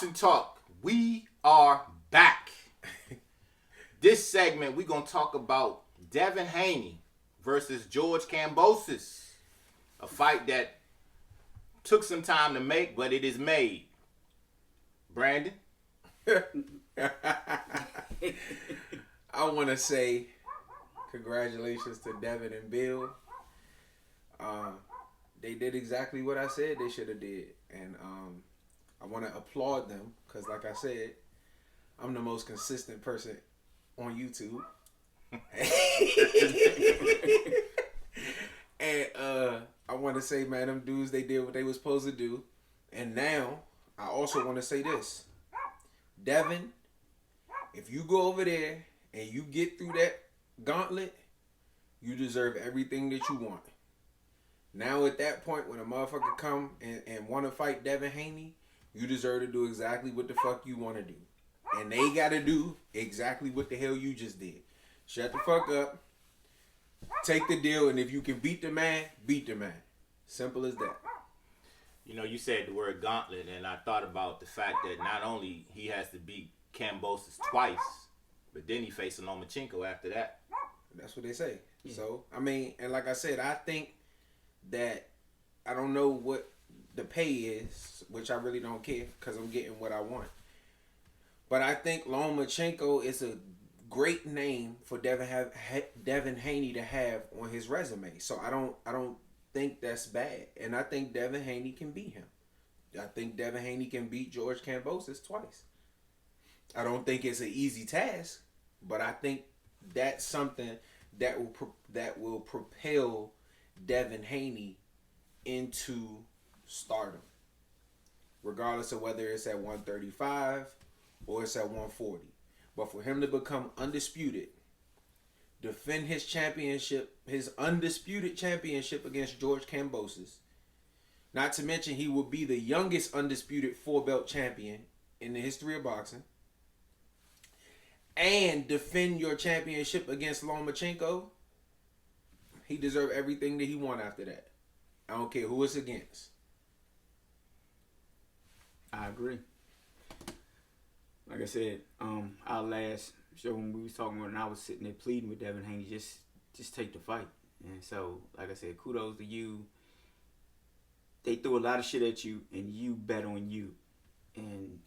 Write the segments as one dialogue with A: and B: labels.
A: Boxing Talk. We are back. This segment, we're going to talk about Devin Haney versus George Kambosos. A fight that took some time to make, but it is made. Brandon?
B: I want to say congratulations to Devin and Bill. They did exactly what I said they should have did. And I want to applaud them because, like I said, I'm the most consistent person on YouTube. And I want to say, man, them dudes, they did what they were supposed to do. And now, I also want to say this. Devin, if you go over there and you get through that gauntlet, you deserve everything that you want. Now at that point, when a motherfucker come and want to fight Devin Haney, you deserve to do exactly what the fuck you want to do. And they got to do exactly what the hell you just did. Shut the fuck up. Take the deal, and if you can beat the man, beat the man. Simple as that.
A: You know, you said the word gauntlet, and I thought about the fact that not only he has to beat Kambosos twice, but then he faced Lomachenko after that.
B: That's what they say. Yeah. So, I mean, and like I said, I think that I don't know what the pay is, which I really don't care because I'm getting what I want. But I think Lomachenko is a great name for Devin Haney to have on his resume. So I don't think that's bad. And I think Devin Haney can beat him. I think Devin Haney can beat George Kambosos twice. I don't think it's an easy task, but I think that's something that will propel Devin Haney into stardom, regardless of whether it's at 135 or it's at 140. But for him to become undisputed, defend his championship, his undisputed championship against George Kambosos, not to mention he will be the youngest undisputed 4-belt champion in the history of boxing, and defend your championship against Lomachenko, he deserves everything that he won after that. I don't care who it's against.
C: I agree. Like I said, our last show when we was talking about it, and I was sitting there pleading with Devin Haney, just take the fight. And so, like I said, kudos to you. They threw a lot of shit at you, and you bet on you. And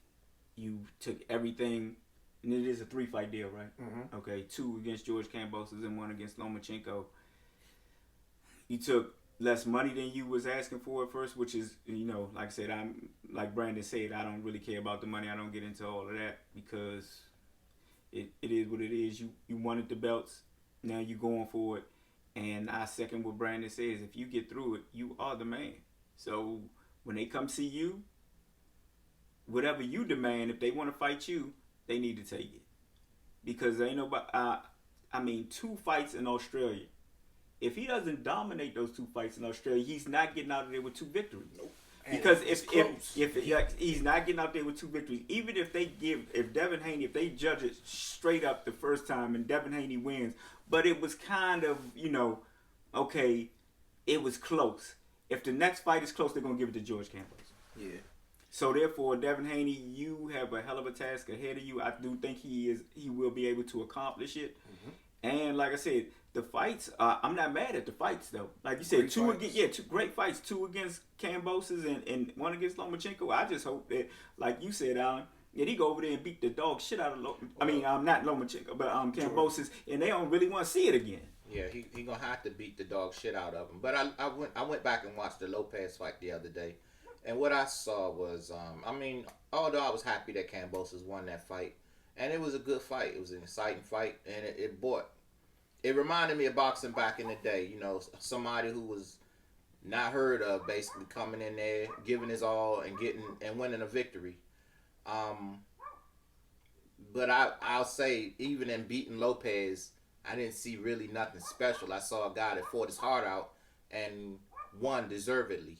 C: you took everything, and it is a 3-fight deal, right?
B: Mm-hmm.
C: Okay, 2 against George Kambosos and 1 against Lomachenko. You took less money than you was asking for at first, which is, you know, like I said, I'm like Brandon said, I don't really care about the money. I don't get into all of that because it is what it is. You wanted the belts, now you're going for it. And I second what Brandon says. If you get through it, you are the man. So when they come see you, whatever you demand, if they want to fight you, they need to take it. Because they ain't nobody, 2 fights in Australia. If he doesn't dominate those 2 fights in Australia, he's not getting out of there with 2 victories. Nope. Because if he's not getting out there with 2 victories, even if Devin Haney, if they judge it straight up the first time and Devin Haney wins, but it was kind of, okay, it was close. If the next fight is close, they're going to give it to George Kambosos.
B: Yeah.
C: So therefore, Devin Haney, you have a hell of a task ahead of you. I do think he will be able to accomplish it. Mm-hmm. And like I said, the fights, I'm not mad at the fights though. Like you said, two great fights, 2 against Kambosos and 1 against Lomachenko. I just hope that, like you said, Alan, that he go over there and beat the dog shit out of not Lomachenko, but Kambosos, and they don't really want to see it again.
A: Yeah, he gonna have to beat the dog shit out of him. But I went back and watched the Lopez fight the other day, and what I saw was, although I was happy that Kambosos won that fight, and it was a good fight, it was an exciting fight, and it reminded me of boxing back in the day. Somebody who was not heard of, basically coming in there, giving his all, and winning a victory. But I'll say, even in beating Lopez, I didn't see really nothing special. I saw a guy that fought his heart out and won deservedly.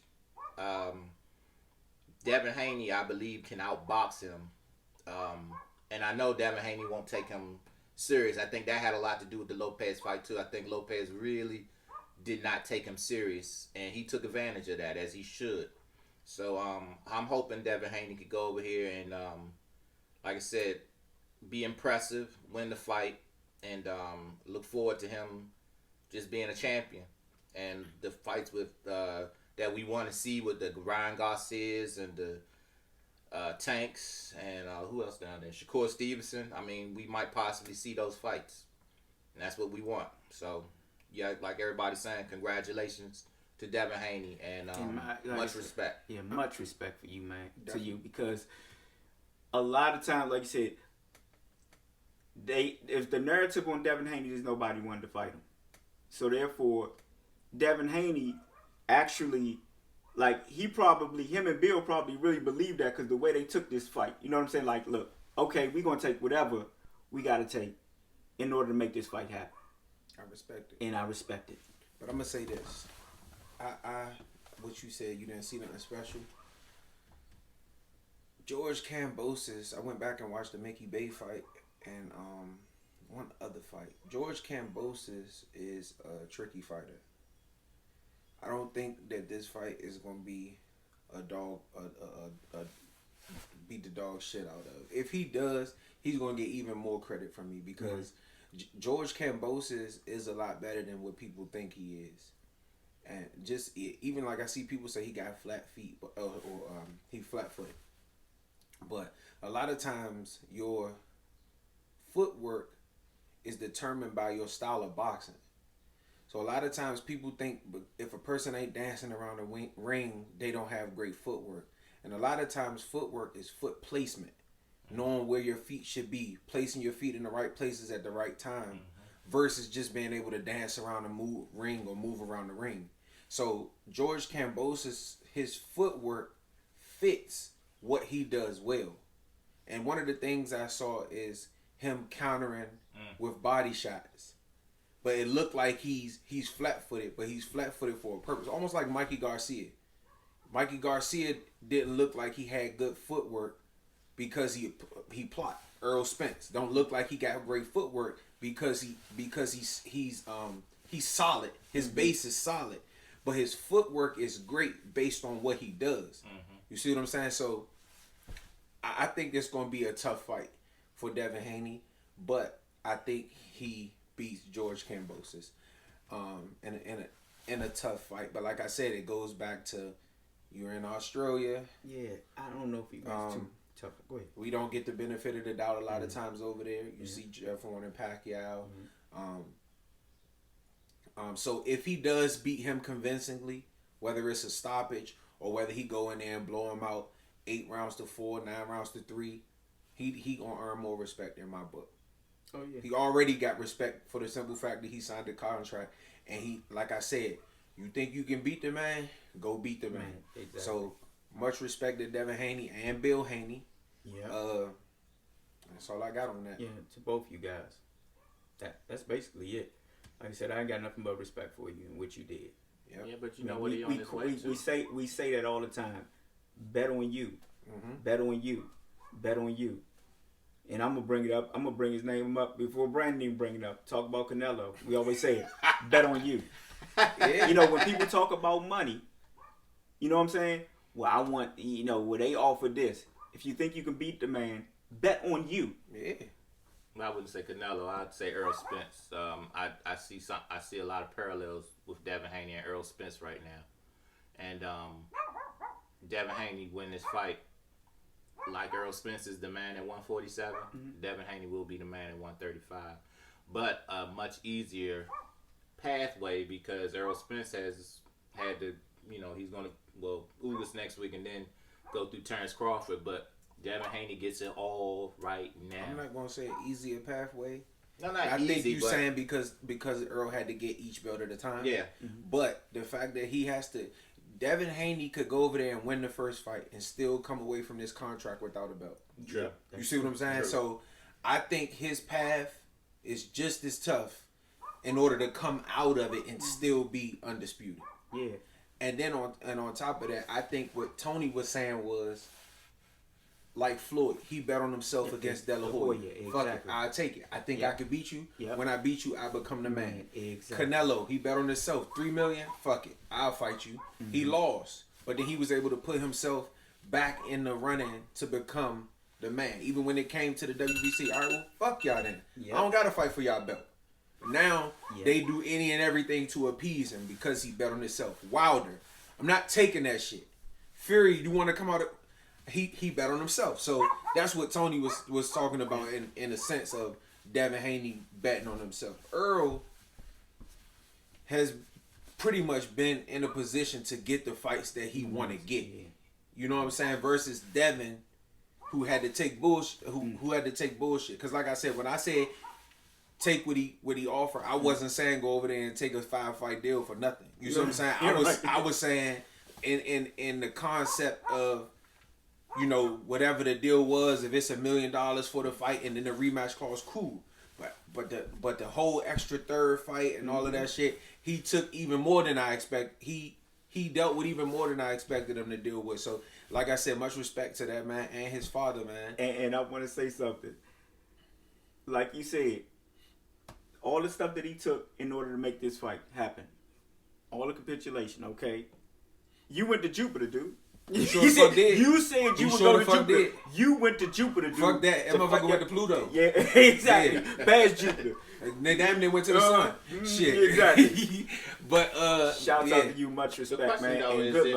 A: Devin Haney, I believe, can outbox him. And I know Devin Haney won't take him serious. I think that had a lot to do with the Lopez fight too. I think Lopez really did not take him serious, and he took advantage of that, as he should. So I'm hoping Devin Haney could go over here and like I said, be impressive, win the fight, and look forward to him just being a champion. And the fights with that we want to see with the Ryan Garcias and the Tanks and who else down there? Shakur Stevenson. I mean, we might possibly see those fights, and that's what we want. So, yeah, like everybody's saying, congratulations to Devin Haney and much respect.
C: Yeah, much respect for you, man. Definitely. To you, because a lot of times, like you said, if the narrative on Devin Haney is nobody wanted to fight him, so therefore, Devin Haney actually. Like, him and Bill probably really believed that because the way they took this fight. You know what I'm saying? Like, look, okay, we're going to take whatever we got to take in order to make this fight happen.
B: I respect it.
C: And I respect it.
B: But I'm going to say this. What you said, you didn't see nothing special. George Kambosos, I went back and watched the Mickey Bay fight and one other fight. George Kambosos is a tricky fighter. I don't think that this fight is gonna be a beat the dog shit out of. If he does, he's gonna get even more credit from me because George Kambosos is a lot better than what people think he is. And just even like I see people say he got flat feet or he flat footed, but a lot of times your footwork is determined by your style of boxing. So a lot of times people think if a person ain't dancing around the ring, they don't have great footwork. And a lot of times footwork is foot placement. Knowing where your feet should be, placing your feet in the right places at the right time versus just being able to dance around the ring or move around the ring. So George Kambosos, his footwork fits what he does well. And one of the things I saw is him countering with body shots. But it looked like he's flat-footed, but he's flat-footed for a purpose. Almost like Mikey Garcia. Mikey Garcia didn't look like he had good footwork because he plot. Earl Spence don't look like he got great footwork because he's solid. His base is solid, but his footwork is great based on what he does. You see what I'm saying? So I think it's gonna be a tough fight for Devin Haney, but I think he beats George Kambosos in a tough fight. But like I said, it goes back to you're in Australia.
C: Yeah, I don't know if he was too tough. Go ahead.
B: We don't get the benefit of the doubt a lot of times over there. You see Jeff Horn and Pacquiao. So if he does beat him convincingly, whether it's a stoppage or whether he go in there and blow him out 8 rounds to 4, 9 rounds to 3, he gonna earn more respect in my book.
C: Oh yeah.
B: He already got respect for the simple fact that he signed the contract, and he, like I said, you think you can beat the man, go beat the man. Exactly. So much respect to Devin Haney and Bill Haney. Yeah. That's all I got on that.
C: Yeah, to both you guys. That's basically it. Like I said, I ain't got nothing but respect for you and what you did.
A: Yep. Yeah, but you know what he on his way to.
C: We say that all the time. Bet on you. Bet on you. Bet on you. And I'm gonna bring it up. I'm gonna bring his name up before Brandon even bring it up. Talk about Canelo. We always say it. Bet on you. Yeah. You know, when people talk about money, you know what I'm saying? Well, I want, well, they offer this. If you think you can beat the man, bet on you. Yeah.
A: I wouldn't say Canelo. I'd say Earl Spence. I see a lot of parallels with Devin Haney and Earl Spence right now. And Devin Haney win this fight. Like Earl Spence is the man at 147, Devin Haney will be the man at 135. But a much easier pathway because Earl Spence has had to, he's going to, Ugas next week and then go through Terrence Crawford. But Devin Haney gets it all right now.
B: I'm not going to say an easier pathway.
A: No, not
B: I
A: easy,
B: think you're saying because Earl had to get each belt at a time.
A: Yeah.
B: But the fact that he has to... Devin Haney could go over there and win the first fight and still come away from this contract without a belt.
A: True.
B: You see what I'm saying? True. So I think his path is just as tough in order to come out of it and still be undisputed.
C: Yeah.
B: And then on top of that, I think what Tony was saying was like Floyd, he bet on himself against De La Hoya.
C: Exactly.
B: Fuck it, I'll take it. I think I could beat you.
C: Yep.
B: When I beat you, I become the man.
C: Exactly.
B: Canelo, he bet on himself. $3 million, fuck it, I'll fight you. He lost. but then he was able to put himself back in the running to become the man. Even when it came to the WBC, all right, well, fuck y'all then.
D: Yep.
B: I don't gotta fight for y'all belt. Now
D: Yep.
B: they do any and everything to appease him because he bet on himself. Wilder, I'm not taking that shit. Fury, you want to come out? He bet on himself. So that's what Tony was talking about in the sense of Devin Haney betting on himself. Earl has pretty much been in a position to get the fights that he want to get. You know what I'm saying? Versus Devin, who had to take bullshit. Who had to take bullshit? Because like I said, when I said take what he offered, I wasn't saying go over there and take a 5-fight deal for nothing. You see what I'm saying? I was saying in the concept of, you know, whatever the deal was, if it's $1 million for the fight and then the rematch costs, cool. But the whole extra third fight and all of that shit, he took even more than I expect. He dealt with even more than I expected him to deal with. So, like I said, much respect to that man and his father, man.
C: And I want to say something. Like you said, all the stuff that he took in order to make this fight happen, all the capitulation, okay? You went to Jupiter, dude.
B: You sure the fuck did.
C: You said you would
B: sure
C: go
B: the
C: to
B: fuck
C: Jupiter.
B: did.
C: You went to Jupiter, dude.
B: Fuck that. That motherfucker went to Pluto.
C: Yeah, exactly.
B: Yeah.
C: Past Jupiter.
B: They damn near went to the sun. Shit.
C: Exactly.
B: But
C: Shouts out to you, much
A: The
C: respect,
A: question
C: man.
A: though
C: And
A: is
C: good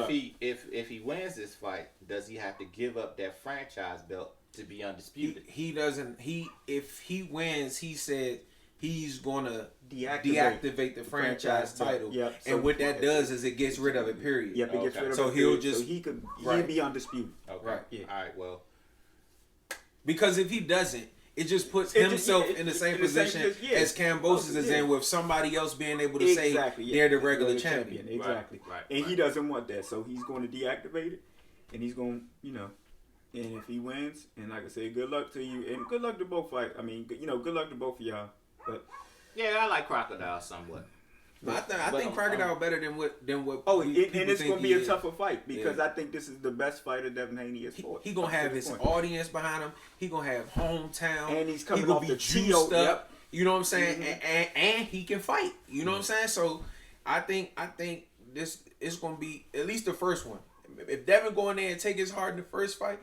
A: if
C: luck.
A: he wins this fight, does he have to give up that franchise belt to be undisputed?
B: he doesn't. If he wins, he said he's gonna
C: Deactivate
B: the franchise title.
C: Yep.
B: And
C: So-
B: what that does is it gets rid of it. Period.
C: Yep, it gets
A: Okay.
C: rid of
B: So
C: it,
B: he'll
C: period.
B: just-
C: so he'll
B: right.
C: be undisputed.
A: Okay.
B: Right.
C: Yeah.
A: All right. Well,
B: Because if he doesn't, it just puts
C: It just-
B: himself
C: yeah,
B: in the
C: it-
B: same
C: in the same
B: position
C: position, yeah.
B: as Cambosis is
C: Yeah.
B: in, with somebody else being able to
C: Exactly.
B: say
C: yeah.
B: they're the regular champion.
C: Exactly.
A: Right,
C: And he
A: right.
C: doesn't want that, so he's going to deactivate it, and he's going to, you know, and if he wins, and like I said, good luck to you, and good luck to both fight. I mean, you know, good luck to both of y'all. But
A: yeah, I like Crocodile somewhat.
B: But I think Crocodile better than what
C: oh,
B: people
C: and it's
B: think
C: going to be
B: he
C: a
B: is.
C: tougher fight because
B: Yeah.
C: I think this is the best fighter Devin Haney has fought.
B: He gonna have his audience behind him. He gonna have hometown.
C: And he's coming
B: gonna
C: off
B: be
C: the
B: juiced
C: TO,
B: up.
C: yep.
B: You know what I'm saying?
C: Mm-hmm.
B: And he can fight. You know what I'm saying? So I think this is gonna be at least the first one. If Devin go in there and take his heart in the first fight,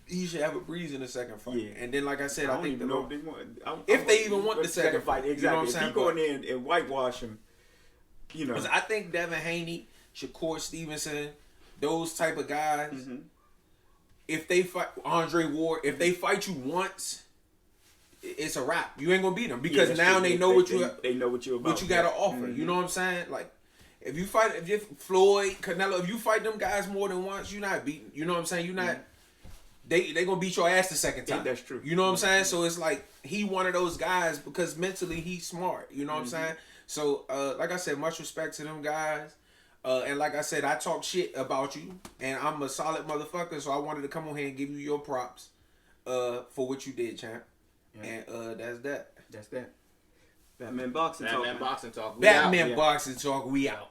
B: he should have a breeze in the second fight.
C: Yeah.
B: And then, like I said,
C: I
B: I
C: don't
B: think
C: even know if they want.
B: if they even want the second fight, you know
C: exactly.
B: what I'm
C: If
B: saying?
C: he go in there and whitewash him, you know.
B: 'cause I think Devin Haney, Shakur Stevenson, those type of guys,
C: Mm-hmm.
B: if they fight Andre Ward, if they fight you once, it's a wrap. You ain't gonna beat them because
C: that's
B: now
C: true.
B: they know what
C: they know what you're about.
B: what you got to
C: Yeah.
B: offer.
C: Mhm.
B: You know what I'm saying? Like if you Floyd, Canelo, if you fight them guys more than once, you're not beating. You know what I'm saying? You're not. They gonna beat your ass the second
C: Yeah,
B: time.
C: that's true.
B: You know what I'm saying? So it's like he one of those guys because mentally he's smart. You know what I'm saying? So like I said, much respect to them guys. And like I said, I talk shit about you, and I'm a solid motherfucker. So I wanted to come on here and give you your props for what you did, champ.
C: Yeah.
B: And that's that.
C: That's that. Batman boxing talk.
A: Batman
C: man.
A: boxing talk. We
B: Batman
A: out.
B: boxing talk. We out.